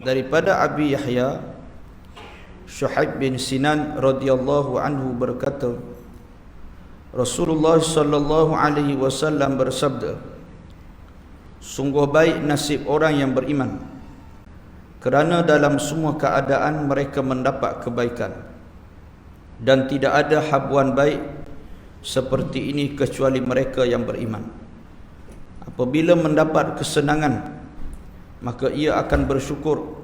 daripada Abi Yahya Syuaib bin Sinan radhiyallahu anhu berkata, Rasulullah sallallahu alaihi wasallam bersabda, sungguh baik nasib orang yang beriman, kerana dalam semua keadaan mereka mendapat kebaikan, dan tidak ada habuan baik seperti ini kecuali mereka yang beriman. Apabila mendapat kesenangan, maka ia akan bersyukur,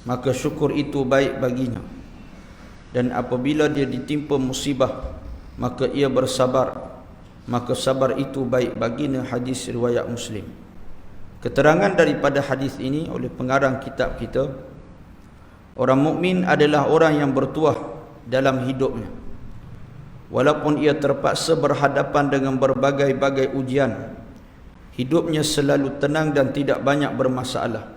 maka syukur itu baik baginya. Dan apabila dia ditimpa musibah, maka ia bersabar, maka sabar itu baik baginya. Hadis riwayat Muslim. Keterangan daripada hadis ini oleh pengarang kitab kita, orang mukmin adalah orang yang bertuah dalam hidupnya, walaupun ia terpaksa berhadapan dengan berbagai-bagai ujian. Hidupnya selalu tenang dan tidak banyak bermasalah.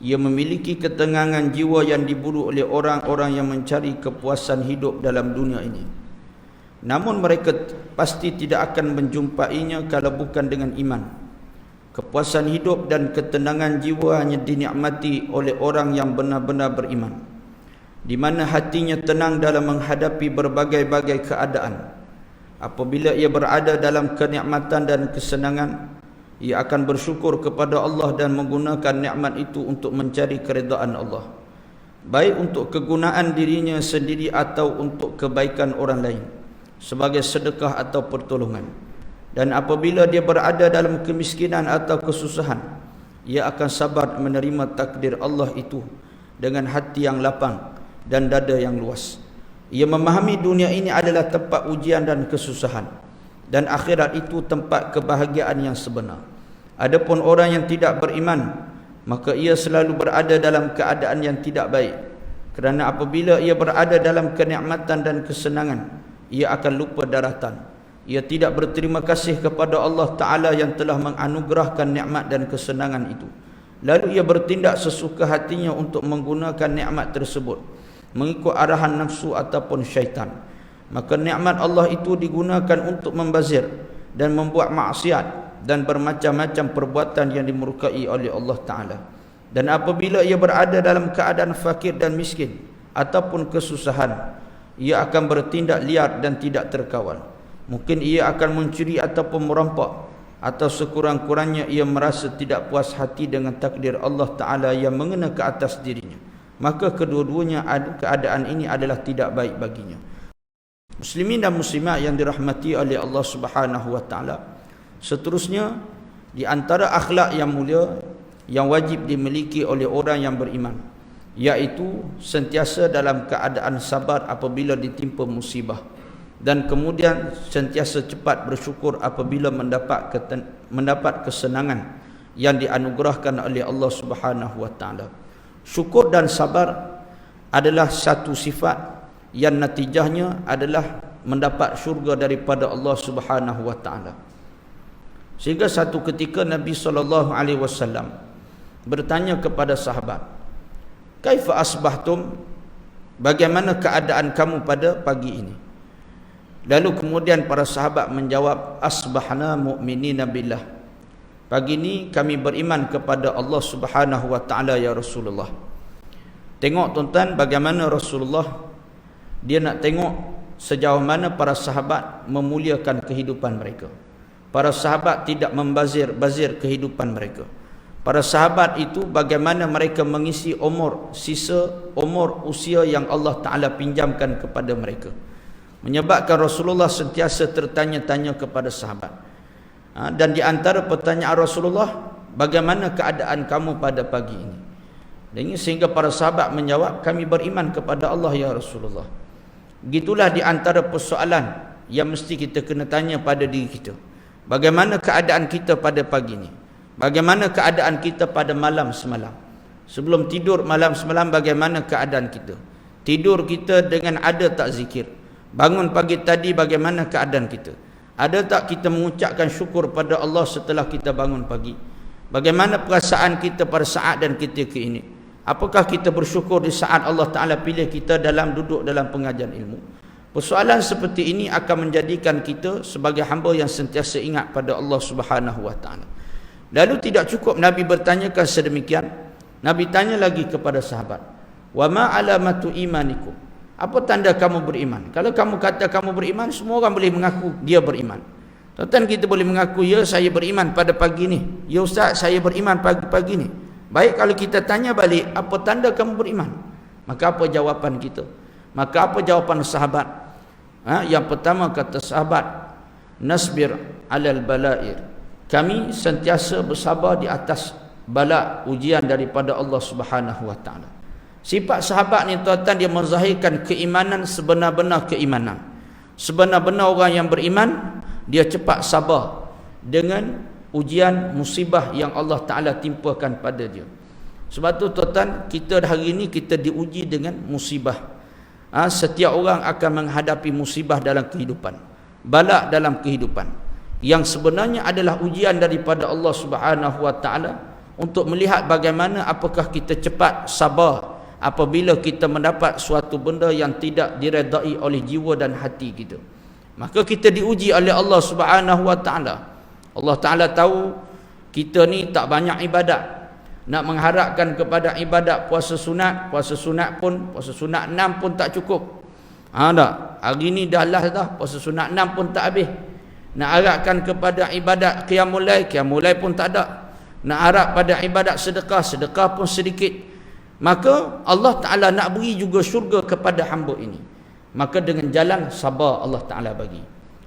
Ia memiliki ketenangan jiwa yang diburu oleh orang-orang yang mencari kepuasan hidup dalam dunia ini. Namun mereka pasti tidak akan menjumpainya kalau bukan dengan iman. Kepuasan hidup dan ketenangan jiwa hanya dinikmati oleh orang yang benar-benar beriman, di mana hatinya tenang dalam menghadapi berbagai-bagai keadaan. Apabila ia berada dalam kenikmatan dan kesenangan, ia akan bersyukur kepada Allah dan menggunakan nikmat itu untuk mencari keredaan Allah, baik untuk kegunaan dirinya sendiri atau untuk kebaikan orang lain, sebagai sedekah atau pertolongan. Dan apabila dia berada dalam kemiskinan atau kesusahan, ia akan sabar menerima takdir Allah itu dengan hati yang lapang dan dada yang luas. Ia memahami dunia ini adalah tempat ujian dan kesusahan, dan akhirat itu tempat kebahagiaan yang sebenar. Adapun orang yang tidak beriman, maka ia selalu berada dalam keadaan yang tidak baik, kerana apabila ia berada dalam kenikmatan dan kesenangan, ia akan lupa daratan. Ia tidak berterima kasih kepada Allah Ta'ala yang telah menganugerahkan nikmat dan kesenangan itu. Lalu ia bertindak sesuka hatinya untuk menggunakan nikmat tersebut, mengikut arahan nafsu ataupun syaitan. Maka nikmat Allah itu digunakan untuk membazir dan membuat maksiat dan bermacam-macam perbuatan yang dimurkai oleh Allah Ta'ala. Dan apabila ia berada dalam keadaan fakir dan miskin ataupun kesusahan, ia akan bertindak liar dan tidak terkawal. Mungkin ia akan mencuri ataupun merampak, atau sekurang-kurangnya ia merasa tidak puas hati dengan takdir Allah Ta'ala yang mengena ke atas dirinya. Maka kedua-duanya keadaan ini adalah tidak baik baginya. Muslimin dan muslimat yang dirahmati oleh Allah Subhanahu wa Ta'ala, seterusnya di antara akhlak yang mulia yang wajib dimiliki oleh orang yang beriman, iaitu sentiasa dalam keadaan sabar apabila ditimpa musibah, dan kemudian sentiasa cepat bersyukur apabila mendapat kesenangan yang dianugerahkan oleh Allah Subhanahu wa Ta'ala. Syukur dan sabar adalah satu sifat yang natijahnya adalah mendapat syurga daripada Allah Subhanahu wa Ta'ala. Sehingga satu ketika Nabi SAW bertanya kepada sahabat, "Kaifa asbahtum?" Bagaimana keadaan kamu pada pagi ini? Lalu kemudian para sahabat menjawab, "Asbahna mu'minina billah." Pagi ini kami beriman kepada Allah Subhanahu wa Ta'ala ya Rasulullah. Tengok tuan-tuan bagaimana Rasulullah, dia nak tengok sejauh mana para sahabat memuliakan kehidupan mereka. Para sahabat tidak membazir kehidupan mereka. Para sahabat itu bagaimana mereka mengisi sisa umur usia yang Allah Ta'ala pinjamkan kepada mereka, menyebabkan Rasulullah sentiasa tertanya-tanya kepada sahabat. Dan di antara pertanyaan Rasulullah, bagaimana keadaan kamu pada pagi ini? Dan sehingga para sahabat menjawab, kami beriman kepada Allah ya Rasulullah. Begitulah di antara persoalan yang mesti kita kena tanya pada diri kita. Bagaimana keadaan kita pada pagi ini? Bagaimana keadaan kita pada malam semalam? Sebelum tidur malam semalam, bagaimana keadaan kita? Tidur kita dengan ada tak zikir? Bangun pagi tadi, bagaimana keadaan kita? Ada tak kita mengucapkan syukur pada Allah setelah kita bangun pagi? Bagaimana perasaan kita pada saat dan ketika ini? Apakah kita bersyukur di saat Allah Ta'ala pilih kita dalam duduk dalam pengajian ilmu? Persoalan seperti ini akan menjadikan kita sebagai hamba yang sentiasa ingat pada Allah Subhanahu wa Ta'ala. Lalu tidak cukup Nabi bertanyakan sedemikian, Nabi tanya lagi kepada sahabat, wa ma alamatu imanikum, apa tanda kamu beriman? Kalau kamu kata kamu beriman, semua orang boleh mengaku dia beriman. Tuan-tuan, kita boleh mengaku, ya saya beriman pada pagi ni, ya ustaz saya beriman pagi-pagi ni. Baik, kalau kita tanya balik, apa tanda kamu beriman? Maka apa jawapan kita? Maka apa jawapan sahabat? Yang pertama kata sahabat, nasbir alal bala'ir, kami sentiasa bersabar di atas bala, ujian daripada Allah Subhanahu wa taala. Sifat sahabat ni tuan-tuan, dia menzahirkan keimanan sebenar-benar keimanan. Sebenar-benar orang yang beriman, dia cepat sabar dengan ujian musibah yang Allah Ta'ala timpakan pada dia. Sebab tu tuan-tuan, kita hari ini kita diuji dengan musibah. Setiap orang akan menghadapi musibah dalam kehidupan, bala dalam kehidupan, yang sebenarnya adalah ujian daripada Allah Subhanahu wa taala untuk melihat bagaimana apakah kita cepat sabar apabila kita mendapat suatu benda yang tidak diredai oleh jiwa dan hati kita. Maka kita diuji oleh Allah Subhanahu wa taala. Allah Taala tahu kita ni tak banyak ibadat, nak mengharapkan kepada ibadat puasa sunat pun, puasa sunat 6 pun tak cukup. Tak, hari ni dah last dah, puasa sunat 6 pun tak habis. Nak harapkan kepada ibadat qiyamul lail pun tak ada. Nak harap pada ibadat sedekah pun sedikit. Maka Allah Ta'ala nak beri juga syurga kepada hamba ini. Maka dengan jalan sabar Allah Ta'ala bagi.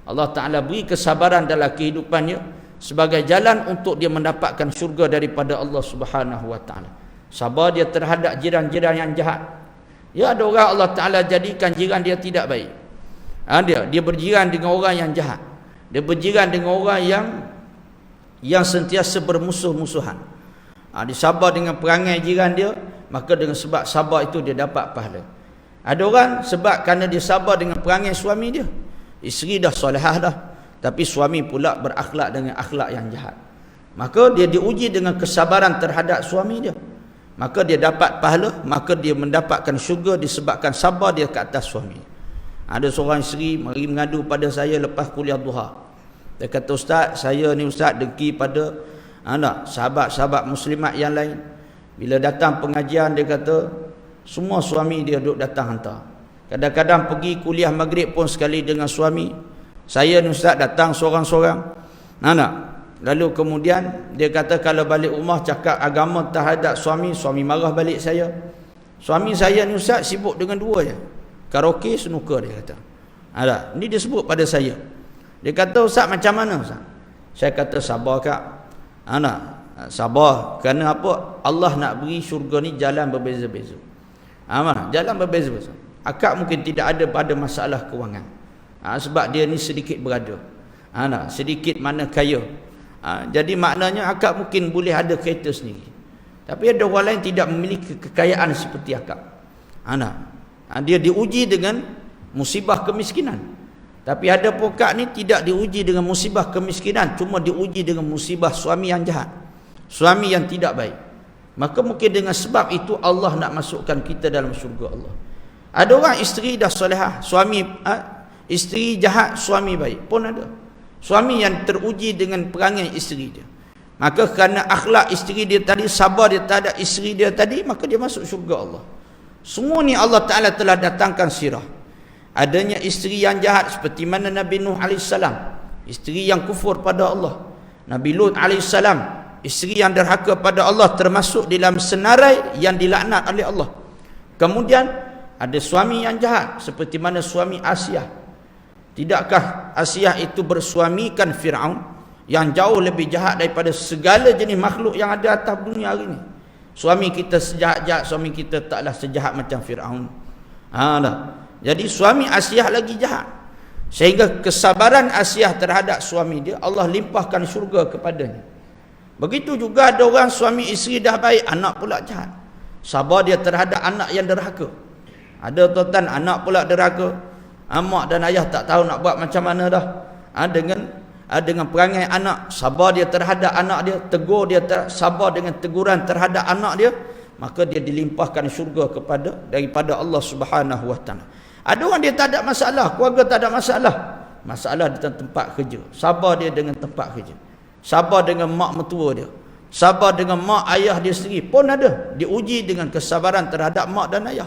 Allah Ta'ala beri kesabaran dalam kehidupannya sebagai jalan untuk dia mendapatkan syurga daripada Allah Subhanahu wa taala. Sabar dia terhadap jiran-jiran yang jahat. Ya, ada orang Allah Ta'ala jadikan jiran dia tidak baik. Dia berjiran dengan orang yang jahat. Dia berjiran dengan orang yang sentiasa bermusuh-musuhan. Dia sabar dengan perangai jiran dia, maka dengan sebab sabar itu dia dapat pahala. Ada orang sebab kerana dia sabar dengan perangai suami dia, isteri dah solehah dah, tapi suami pula berakhlak dengan akhlak yang jahat, maka dia diuji dengan kesabaran terhadap suami dia, maka dia dapat pahala, maka dia mendapatkan syurga disebabkan sabar dia ke atas suami. Ada seorang isteri mari mengadu pada saya lepas kuliah duha. Dia kata, ustaz, saya ni ustaz dengki pada sahabat-sahabat muslimat yang lain. Bila datang pengajian, dia kata semua suami dia duduk datang hantar. Kadang-kadang pergi kuliah maghrib pun sekali dengan suami. Saya ni ustaz datang seorang-seorang. Lalu kemudian dia kata kalau balik rumah cakap agama terhadap suami marah balik saya. Suami saya ni ustaz sibuk dengan dua je, karaoke, snooker, dia kata. Ni dia sebut pada saya. Dia kata, ustaz macam mana ustaz? Saya kata sabar kak. Sabar kerana apa? Allah nak beri syurga ni jalan berbeza-beza. Jalan berbeza-beza. Akak mungkin tidak ada pada masalah kewangan. Sebab dia ni sedikit berada. Sedikit mana kaya. Jadi maknanya akak mungkin boleh ada kereta sendiri. Tapi ada orang lain tidak memiliki kekayaan seperti akak. Dia diuji dengan musibah kemiskinan. Tapi ada pokak ni tidak diuji dengan musibah kemiskinan, cuma diuji dengan musibah suami yang jahat, suami yang tidak baik. Maka mungkin dengan sebab itu Allah nak masukkan kita dalam syurga Allah. Ada orang isteri dah solehah, suami isteri jahat, suami baik pun ada. Suami yang teruji dengan perangai isteri dia, maka kerana akhlak isteri dia tadi, sabar dia terhadap isteri dia tadi, maka dia masuk syurga Allah. Semua ni Allah Ta'ala telah datangkan sirah. Adanya isteri yang jahat seperti mana Nabi Nuh AS, isteri yang kufur pada Allah. Nabi Lut AS, isteri yang derhaka pada Allah, termasuk dalam senarai yang dilaknat oleh Allah. Kemudian ada suami yang jahat seperti mana suami Asiyah. Tidakkah Asiyah itu bersuamikan Fir'aun yang jauh lebih jahat daripada segala jenis makhluk yang ada atas dunia hari ini? Suami kita sejahat-jahat, suami kita taklah sejahat macam Fir'aun. Jadi suami Asiyah lagi jahat, sehingga kesabaran Asiyah terhadap suami dia, Allah limpahkan syurga kepadanya. Begitu juga ada orang suami isteri dah baik, anak pula jahat, sabar dia terhadap anak yang derhaka. Ada tuan-tuan anak pula derhaka, mak dan ayah tak tahu nak buat macam mana dah. Dengan perangai anak, sabar dia terhadap anak dia, tegur dia, sabar dengan teguran terhadap anak dia, maka dia dilimpahkan syurga daripada Allah Subhanahu wa taala. Ada orang dia tak ada masalah, keluarga tak ada masalah di tempat kerja, sabar dia dengan tempat kerja, sabar dengan mak mertua dia, sabar dengan mak ayah dia sendiri pun ada. Diuji dengan kesabaran terhadap mak dan ayah.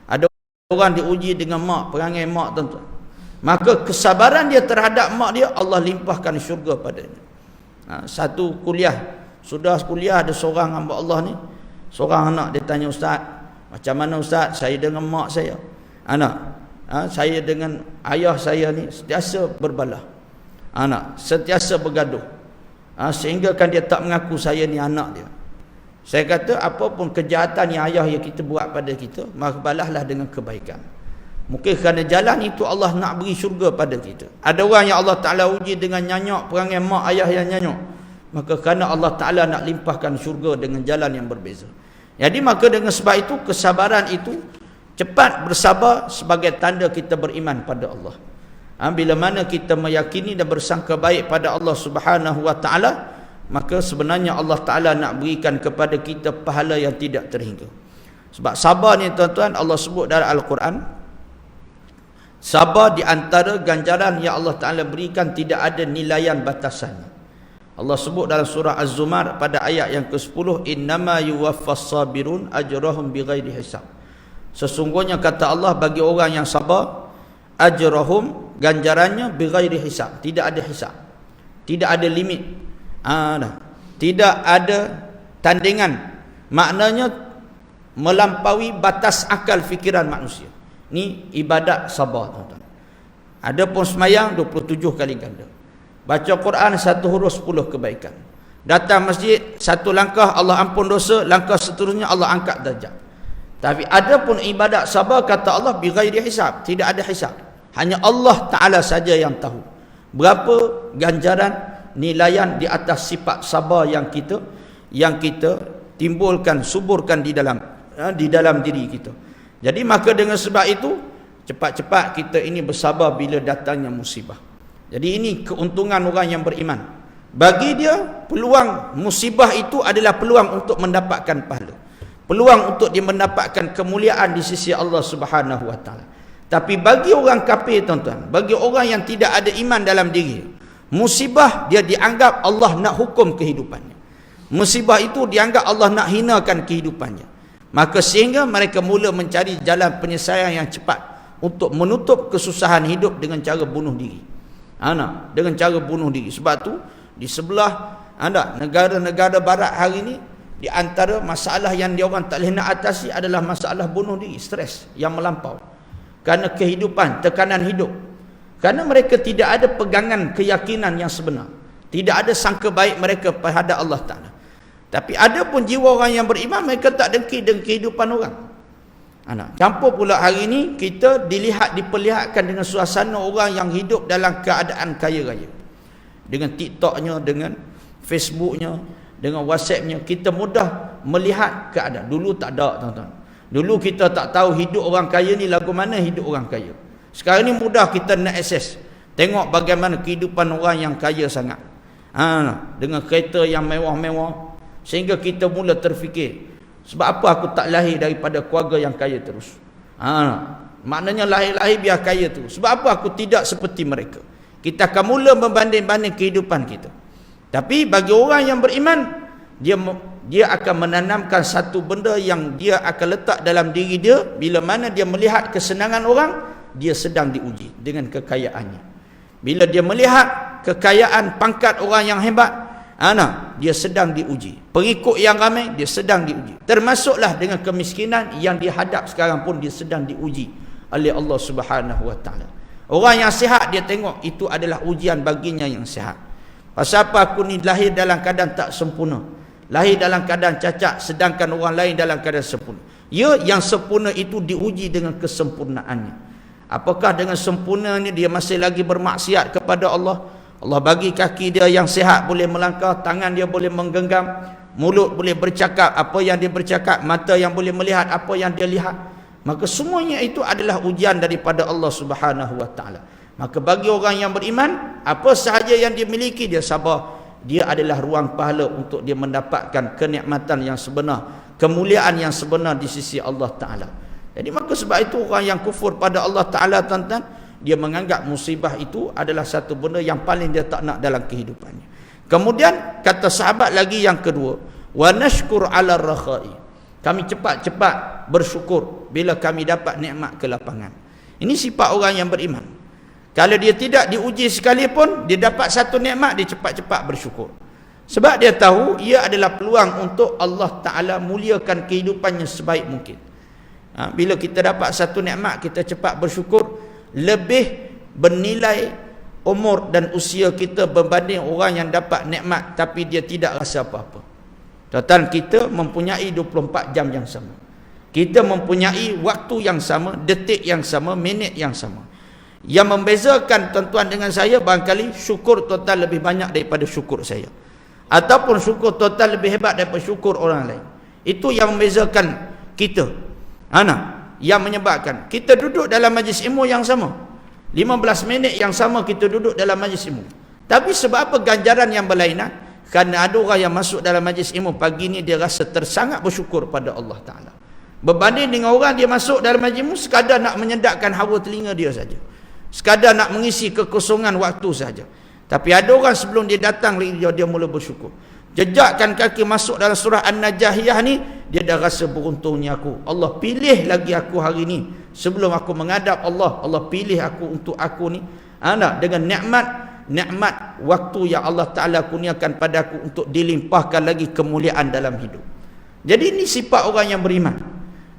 Ada orang diuji dengan mak, perangai mak tuan-tuan. Maka kesabaran dia terhadap mak dia, Allah limpahkan syurga padanya. Satu kuliah, sudah kuliah ada seorang hamba Allah ni, seorang anak dia tanya, ustaz, macam mana ustaz, saya dengan mak saya, anak, saya dengan ayah saya ni sentiasa berbalah, anak sentiasa bergaduh, sehingga kan dia tak mengaku saya ni anak dia. Saya kata, apapun kejahatan yang ayah yang kita buat pada kita, maka balahlah dengan kebaikan. Mungkin kerana jalan itu Allah nak beri syurga pada kita. Ada orang yang Allah Ta'ala uji dengan nyanyok, perangai mak ayah yang nyanyok, maka kerana Allah Ta'ala nak limpahkan syurga dengan jalan yang berbeza. Jadi maka dengan sebab itu, kesabaran itu, cepat bersabar sebagai tanda kita beriman pada Allah. Bila mana kita meyakini dan bersangka baik pada Allah Subhanahu Wa Ta'ala, maka sebenarnya Allah Ta'ala nak berikan kepada kita pahala yang tidak terhingga. Sebab sabar ni tuan-tuan, Allah sebut dalam Al-Quran, sabar di antara ganjaran yang Allah Ta'ala berikan tidak ada nilaian batasannya. Allah sebut dalam surah Az-Zumar pada ayat yang ke-10, innama yuwaffas sabirun ajrahum bighairi hisab. Sesungguhnya kata Allah, bagi orang yang sabar, ajrahum, ganjarannya bighairi hisab, tidak ada hisab, tidak ada limit, tidak ada tandingan. Maknanya melampaui batas akal fikiran manusia. Ni ibadat sabar tuan-tuan. Adapun semayang 27 kali ganda. Baca Quran 1 huruf 10 kebaikan. Datang masjid 1 langkah Allah ampun dosa, langkah seterusnya Allah angkat darjat. Tapi adapun ibadat sabar kata Allah bighairi hisab, tidak ada hisab. Hanya Allah Ta'ala saja yang tahu berapa ganjaran nilaian di atas sifat sabar yang kita timbulkan, suburkan di dalam diri kita. Jadi maka dengan sebab itu, cepat-cepat kita ini bersabar bila datangnya musibah. Jadi ini keuntungan orang yang beriman. Bagi dia, peluang musibah itu adalah peluang untuk mendapatkan pahala, peluang untuk dia mendapatkan kemuliaan di sisi Allah Subhanahu Wa Ta'ala. Tapi bagi orang kafir tuan-tuan, bagi orang yang tidak ada iman dalam diri, musibah dia dianggap Allah nak hukum kehidupannya. Musibah itu dianggap Allah nak hinakan kehidupannya. Maka sehingga mereka mula mencari jalan penyelesaian yang cepat untuk menutup kesusahan hidup dengan cara bunuh diri. Dengan cara bunuh diri. Sebab tu di sebelah negara-negara barat hari ni, di antara masalah yang dia orang tak boleh nak atasi adalah masalah bunuh diri, stres yang melampau. Kerana kehidupan, tekanan hidup. Kerana mereka tidak ada pegangan keyakinan yang sebenar. Tidak ada sangka baik mereka terhadap Allah Ta'ala. Tapi ada pun jiwa orang yang beriman, mereka tak dengki dengan kehidupan orang. Campur pula hari ini kita diperlihatkan dengan suasana orang yang hidup dalam keadaan kaya raya. Dengan TikToknya, dengan Facebooknya, dengan WhatsAppnya, kita mudah melihat keadaan. Dulu tak ada tuan-tuan. Dulu kita tak tahu hidup orang kaya ni lagu mana hidup orang kaya. Sekarang ni mudah kita nak akses, tengok bagaimana kehidupan orang yang kaya sangat, dengan kereta yang mewah-mewah. Sehingga kita mula terfikir, sebab apa aku tak lahir daripada keluarga yang kaya terus? Maknanya lahir-lahir biar kaya terus. Sebab apa aku tidak seperti mereka? Kita akan mula membanding-banding kehidupan kita. Tapi bagi orang yang beriman, dia akan menanamkan satu benda yang dia akan letak dalam diri dia. Bila mana dia melihat kesenangan orang, dia sedang diuji dengan kekayaannya. Bila dia melihat kekayaan pangkat orang yang hebat, dia sedang diuji. Pengikut yang ramai, dia sedang diuji. Termasuklah dengan kemiskinan yang dihadap sekarang pun, dia sedang diuji oleh Allah Subhanahu Wa Ta'ala. Orang yang sihat, dia tengok itu adalah ujian baginya yang sihat. Pasal apa aku ni lahir dalam keadaan tak sempurna, lahir dalam keadaan cacat, sedangkan orang lain dalam keadaan sempurna. Yang sempurna itu diuji dengan kesempurnaannya. Apakah dengan sempurnanya dia masih lagi bermaksiat kepada Allah? Allah bagi kaki dia yang sihat boleh melangkah, tangan dia boleh menggenggam, mulut boleh bercakap apa yang dia bercakap, mata yang boleh melihat apa yang dia lihat. Maka semuanya itu adalah ujian daripada Allah Subhanahu Wa Ta'ala. Maka bagi orang yang beriman, apa sahaja yang dia miliki, dia sabar. Dia adalah ruang pahala untuk dia mendapatkan kenikmatan yang sebenar, kemuliaan yang sebenar di sisi Allah Ta'ala. Jadi maka sebab itu orang yang kufur pada Allah Ta'ala tuan-tuan, dia menganggap musibah itu adalah satu benda yang paling dia tak nak dalam kehidupannya. Kemudian kata sahabat lagi yang kedua, wa nashkur 'ala ar-rakhai. Kami cepat-cepat bersyukur bila kami dapat nikmat kelapangan. Ini sifat orang yang beriman. Kalau dia tidak diuji sekalipun, dia dapat satu nikmat, dia cepat-cepat bersyukur. Sebab dia tahu ia adalah peluang untuk Allah Ta'ala muliakan kehidupannya sebaik mungkin. Bila kita dapat satu nikmat, kita cepat bersyukur, lebih bernilai umur dan usia kita berbanding orang yang dapat nikmat tapi dia tidak rasa apa-apa. Tuan-tuan, kita mempunyai 24 jam yang sama. Kita mempunyai waktu yang sama, detik yang sama, minit yang sama. Yang membezakan tuan-tuan dengan saya, barangkali syukur tuan-tuan lebih banyak daripada syukur saya. Ataupun syukur tuan-tuan lebih hebat daripada syukur orang lain. Itu yang membezakan kita. Yang menyebabkan kita duduk dalam majlis ilmu yang sama. 15 minit yang sama kita duduk dalam majlis ilmu. Tapi sebab apa ganjaran yang berlainan? Kerana ada orang yang masuk dalam majlis ilmu pagi ni dia rasa tersangat bersyukur pada Allah Ta'ala. Berbanding dengan orang dia masuk dalam majlis ilmu sekadar nak menyedakkan hawa telinga dia saja. Sekadar nak mengisi kekosongan waktu saja. Tapi ada orang sebelum dia datang dia mula bersyukur. Jejakkan kaki masuk dalam surah An-Najahiyah ni, dia dah rasa beruntungnya aku. Allah pilih lagi aku hari ni. Sebelum aku menghadap Allah, Allah pilih aku untuk aku ni. Dengan nikmat waktu yang Allah Ta'ala kurniakan padaku untuk dilimpahkan lagi kemuliaan dalam hidup. Jadi ini sifat orang yang beriman.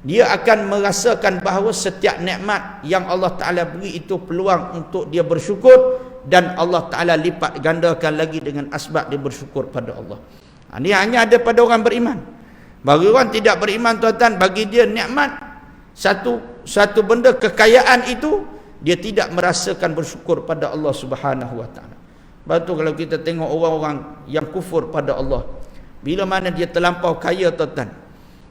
Dia akan merasakan bahawa setiap nikmat yang Allah Ta'ala beri itu peluang untuk dia bersyukur, dan Allah Ta'ala lipat gandakan lagi dengan asbab dia bersyukur pada Allah. Ini hanya ada pada orang beriman. Bagi orang tidak beriman, tuan-tuan, bagi dia nikmat satu benda kekayaan itu, dia tidak merasakan bersyukur pada Allah Subhanahu wa Ta'ala. Sebab tu kalau kita tengok orang-orang yang kufur pada Allah, bila mana dia terlampau kaya, tuan-tuan,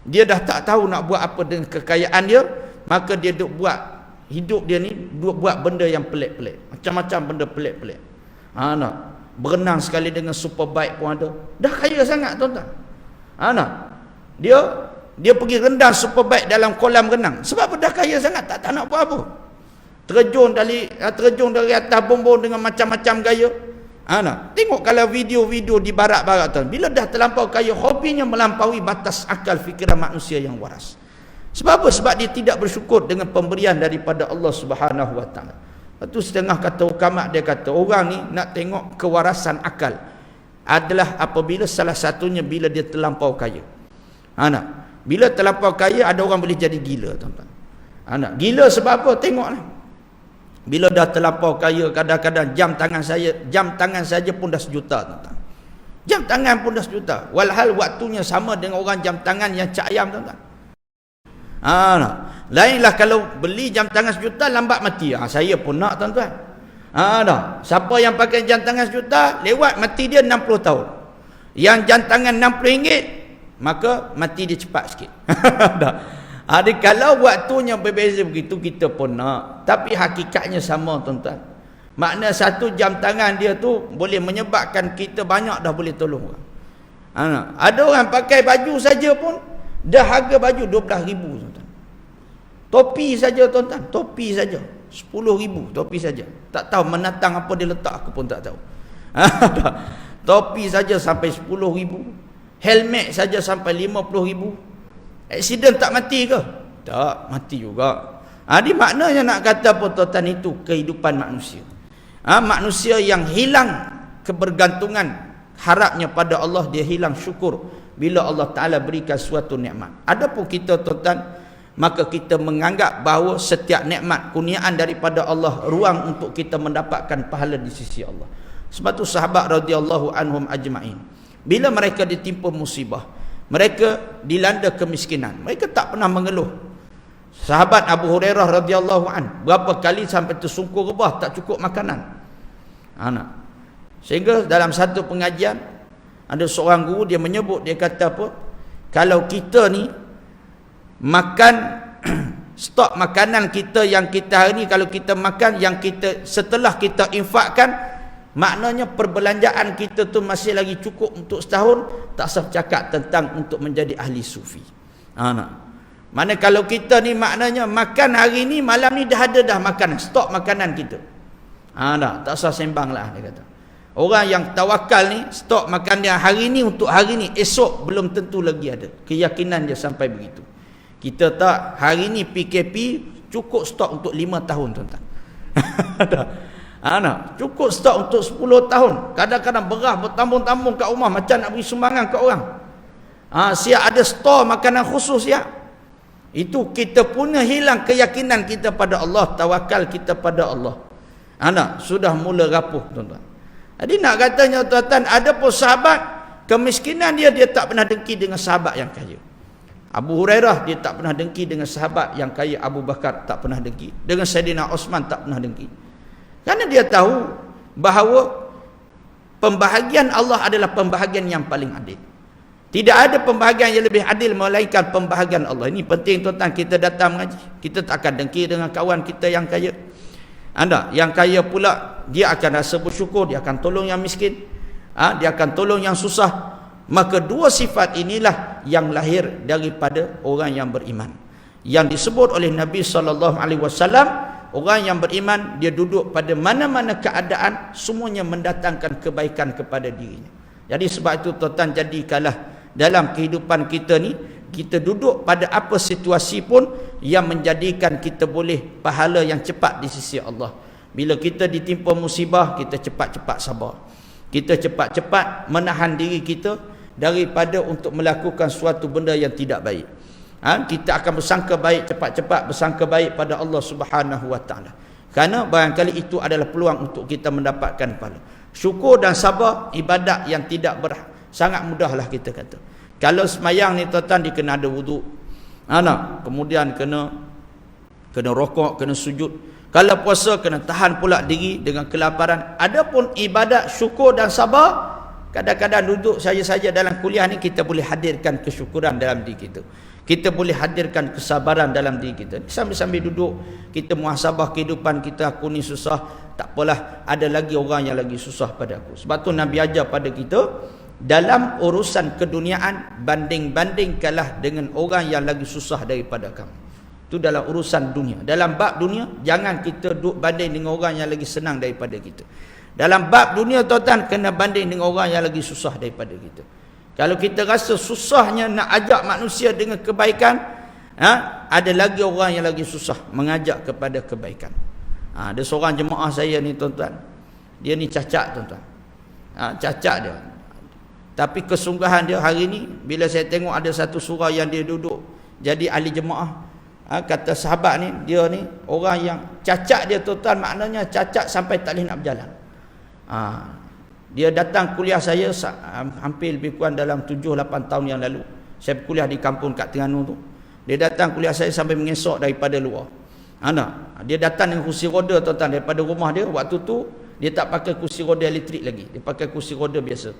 dia dah tak tahu nak buat apa dengan kekayaan dia, maka dia duk buat hidup dia ni, buat benda yang pelik-pelik, macam-macam benda pelik-pelik. Berenang sekali dengan superbike pun ada. Dah kaya sangat, tuan-tuan. Dia pergi rendang superbike dalam kolam renang. Sebab apa? Dah kaya sangat, tak nak buat apa. Terjun dari atas bumbung dengan macam-macam gaya. Tengok kalau video-video di barat-barat, tuan, bila dah terlampau kaya, hobinya melampaui batas akal fikiran manusia yang waras. Sebab apa? Sebab dia tidak bersyukur dengan pemberian daripada Allah Subhanahu wa Ta'ala. Itu setengah kata ulama, dia kata orang ni nak tengok kewarasan akal adalah apabila salah satunya bila dia terlampau kaya. Bila terlampau kaya, ada orang boleh jadi gila, tuan-tuan. Gila sebab apa? Tengoklah. Bila dah terlampau kaya, kadang-kadang jam tangan saja pun dah 1 juta, tuan-tuan. Jam tangan pun dah 1 juta. Walhal waktunya sama dengan orang jam tangan yang cak ayam, tuan-tuan. Lainlah kalau beli jam tangan 1 juta lambat mati. Saya pun nak, tuan-tuan. Siapa yang pakai jam tangan 1 juta, lewat mati dia 60 tahun. Yang jam tangan RM60, maka mati dia cepat sikit. Jadi kalau waktunya berbeza begitu, kita pun nak. Tapi hakikatnya sama, tuan-tuan. Makna 1 jam tangan dia tu boleh menyebabkan kita banyak dah boleh tolong orang. Ada orang pakai baju saja pun dah harga baju 12,000, tuan-tuan. Topi saja, tuan-tuan, topi saja 10,000 topi saja. Tak tahu menatang apa dia letak, aku pun tak tahu. Topi saja sampai 10,000, helmet saja sampai 50,000. Aksiden tak mati ke? Tak, mati juga. Jadi maknanya nak kata apa, tuan-tuan, itu kehidupan manusia. Manusia yang hilang kebergantungan harapnya pada Allah, dia hilang syukur bila Allah Ta'ala berikan suatu nikmat. Adapun kita, tuan-tuan, maka kita menganggap bahawa setiap nikmat kurniaan daripada Allah ruang untuk kita mendapatkan pahala di sisi Allah. Sebab tu sahabat radhiyallahu anhum ajma'in, bila mereka ditimpa musibah, mereka dilanda kemiskinan, mereka tak pernah mengeluh. Sahabat Abu Hurairah radhiyallahu an berapa kali sampai tersungkur rebah tak cukup makanan. Sehingga dalam satu pengajian ada seorang guru, dia menyebut, dia kata apa? Kalau kita ni makan stok makanan kita yang kita hari ni, kalau kita makan yang kita setelah kita infakkan, maknanya perbelanjaan kita tu masih lagi cukup untuk setahun. Tak sah cakap tentang untuk menjadi ahli sufi. Mana kalau kita ni maknanya makan hari ni, malam ni dah ada dah makanan, stok makanan kita. Tak sah sembang lah, dia kata. Orang yang tawakal ni, stok makan dia hari ni untuk hari ni, esok belum tentu lagi ada. Keyakinan dia sampai begitu. Kita tak, hari ni PKP cukup stok untuk 5 tahun tuan-tuan. Cukup stok untuk 10 tahun. Kadang-kadang beras bertambung-tambung kat rumah macam nak beri sumbangan kat orang. Siap ada stor makanan khusus siap. Itu kita punya hilang keyakinan kita pada Allah, tawakal kita pada Allah. Sudah mula rapuh tuan-tuan. Jadi nak katanya tuan-tuan, ada pun sahabat kemiskinan dia tak pernah dengki dengan sahabat yang kaya. Abu Hurairah dia tak pernah dengki dengan sahabat yang kaya. Abu Bakar tak pernah dengki. Dengan Saidina Osman tak pernah dengki. Kerana dia tahu bahawa pembahagian Allah adalah pembahagian yang paling adil. Tidak ada pembahagian yang lebih adil melainkan pembahagian Allah. Ini penting tuan-tuan, kita datang mengaji. Kita tak akan dengki dengan kawan kita yang kaya. Yang kaya pula dia akan rasa bersyukur, dia akan tolong yang miskin, dia akan tolong yang susah. Maka dua sifat inilah yang lahir daripada orang yang beriman. Yang disebut oleh Nabi SAW, orang yang beriman dia duduk pada mana-mana keadaan semuanya mendatangkan kebaikan kepada dirinya. Jadi sebab itu tuan-tuan, jadikanlah dalam kehidupan kita ni, kita duduk pada apa situasi pun yang menjadikan kita boleh pahala yang cepat di sisi Allah. Bila kita ditimpa musibah, kita cepat-cepat sabar. Kita cepat-cepat menahan diri kita daripada untuk melakukan suatu benda yang tidak baik. Kita akan bersangka baik, cepat-cepat bersangka baik pada Allah Subhanahu Wa Taala. Kerana barangkali itu adalah peluang untuk kita mendapatkan pahala. Syukur dan sabar ibadat yang tidak sangat mudahlah kita kata. Kalau semayang ni tuan-tuan, dia kena ada wuduk. Kemudian kena rokok, kena sujud. Kalau puasa kena tahan pula diri dengan kelaparan. Adapun ibadat syukur dan sabar, kadang-kadang duduk saja-saja dalam kuliah ni kita boleh hadirkan kesyukuran dalam diri kita. Kita boleh hadirkan kesabaran dalam diri kita. Sambil-sambil duduk kita muhasabah kehidupan kita. Aku ni susah, tak apalah, ada lagi orang yang lagi susah pada aku. Sebab tu Nabi ajar pada kita, dalam urusan keduniaan, banding-bandingkanlah dengan orang yang lagi susah daripada kamu. Itu dalam urusan dunia. Dalam bab dunia, jangan kita duduk banding dengan orang yang lagi senang daripada kita. Dalam bab dunia tuan-tuan, kena banding dengan orang yang lagi susah daripada kita. Kalau kita rasa susahnya nak ajak manusia dengan kebaikan, ada lagi orang yang lagi susah mengajak kepada kebaikan. Ada seorang jemaah saya ni tuan-tuan, dia ni cacat tuan-tuan. Cacat dia. Tapi kesungguhan dia hari ni, bila saya tengok ada satu surau yang dia duduk jadi ahli jemaah, kata sahabat ni, dia ni orang yang cacat dia tuan-tuan, maknanya cacat sampai tak boleh nak berjalan. Dia datang kuliah saya hampir lebih kurang dalam 7-8 tahun yang lalu. Saya kuliah di kampung kat Terengganu tu. Dia datang kuliah saya sampai mengesok daripada luar. Dia datang dengan kursi roda tuan-tuan daripada rumah dia. Waktu tu dia tak pakai kursi roda elektrik lagi, dia pakai kursi roda biasa.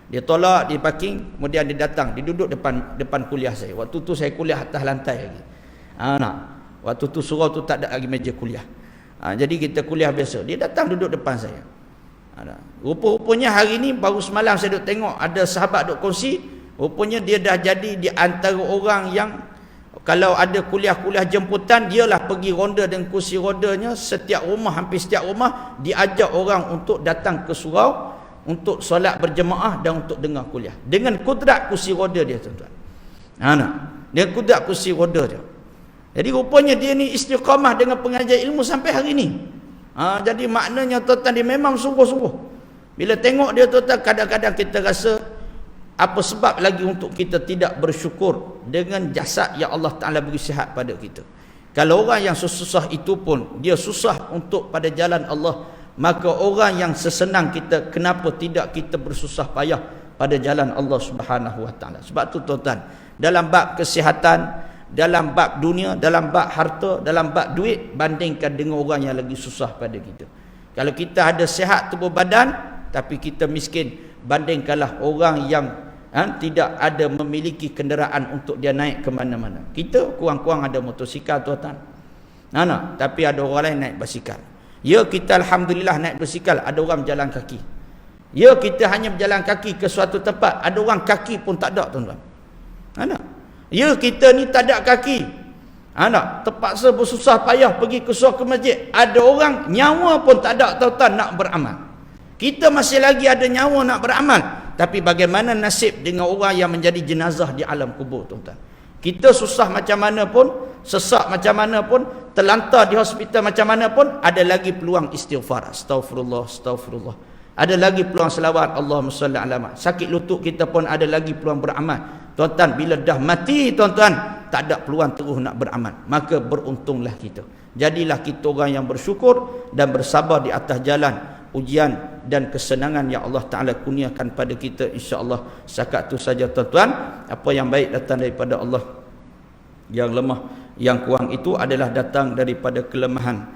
Dia tolak, dia parking, kemudian dia datang, dia duduk depan kuliah saya. Waktu tu saya kuliah atas lantai lagi. Waktu tu surau tu tak ada lagi meja kuliah. Jadi kita kuliah biasa. Dia datang duduk depan saya. Rupa-rupanya hari ni, baru semalam saya duduk tengok ada sahabat duduk kongsi, rupanya dia dah jadi di antara orang yang kalau ada kuliah-kuliah jemputan, dialah pergi ronda dengan kursi rodanya. Setiap rumah, hampir setiap rumah, diajak orang untuk datang ke surau untuk solat berjemaah dan untuk dengar kuliah dengan kudrat kursi roda dia tuan-tuan. Dengan kudrat kursi roda dia. Jadi rupanya dia ni istiqamah dengan pengajar ilmu sampai hari ni. Jadi maknanya tuan-tuan, dia memang sungguh-sungguh. Bila tengok dia tuan-tuan, kadang-kadang kita rasa apa sebab lagi untuk kita tidak bersyukur dengan jasad yang Allah Ta'ala beri sihat pada kita. Kalau orang yang susah itu pun dia susah untuk pada jalan Allah, maka orang yang sesenang kita, kenapa tidak kita bersusah payah pada jalan Allah Subhanahu Wa Taala. Sebab tu tuan-tuan, dalam bab kesihatan, dalam bab dunia, dalam bab harta, dalam bab duit, bandingkan dengan orang yang lagi susah pada kita. Kalau kita ada sihat tubuh badan tapi kita miskin, bandingkanlah orang yang tidak ada memiliki kenderaan untuk dia naik ke mana-mana. Kita kurang-kurang ada motosikal tuan-tuan. Tapi ada orang lain naik basikal. Ya, kita alhamdulillah naik basikal, ada orang berjalan kaki. Ya, kita hanya berjalan kaki ke suatu tempat, ada orang kaki pun tak ada tuan-tuan. Ya, kita ni tak ada kaki, terpaksa bersusah payah pergi ke suatu masjid, ada orang nyawa pun tak ada tuan-tuan nak beramal. Kita masih lagi ada nyawa nak beramal. Tapi bagaimana nasib dengan orang yang menjadi jenazah di alam kubur, tuan-tuan? Kita susah macam mana pun, sesak macam mana pun, terlantar di hospital macam mana pun, ada lagi peluang istighfar. Astaghfirullah, astaghfirullah. Ada lagi peluang selawat, Allahumma salli ala Muhammad. Sakit lutut kita pun ada lagi peluang beramal. Tuan-tuan, bila dah mati, tuan-tuan, tak ada peluang terus nak beramal. Maka beruntunglah kita. Jadilah kita orang yang bersyukur dan bersabar di atas jalan ujian dan kesenangan yang Allah Ta'ala kurniakan pada kita, insya-Allah. Setakat tu saja, tuan-tuan. Apa yang baik datang daripada Allah, yang lemah, yang kurang itu adalah datang daripada kelemahan